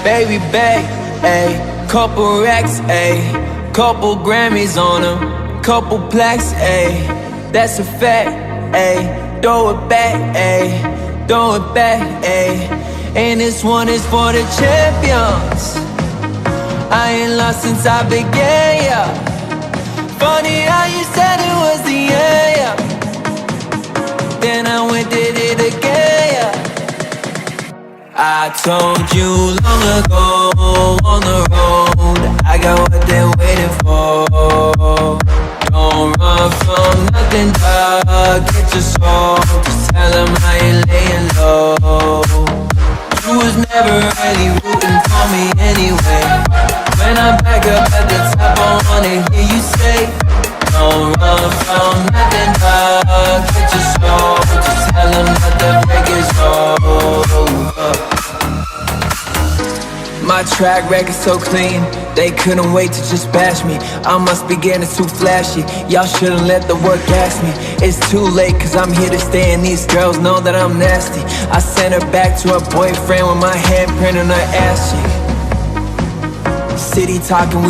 Baby back, ayy, couple racks, ayy, couple Grammys on them, couple plaques, ayy, that's a fact, ayy, throw it back, ayy, throw it back, ayy, and this one is for the champions. I ain't lost since I began, yeah. Funny how you said it was the end, yeah. Then I went did it again, yeah. I told you long ago on the road, I got what they're waiting for. Don't run from nothing, dog, get your soul. Just tell them I ain't laying low. You was never really rooting for me anyway. When I'm back up at the top, I wanna hear you say, don't run from nothing, dog, get your soul. Just tell them that the break is over. My track record so clean, they couldn't wait to just bash me. I must be getting too flashy, y'all shouldn't let the work gas me. It's too late cause I'm here to stay and these girls know that I'm nasty. I sent her back to her boyfriend with my handprint on her ass cheek. City talking, we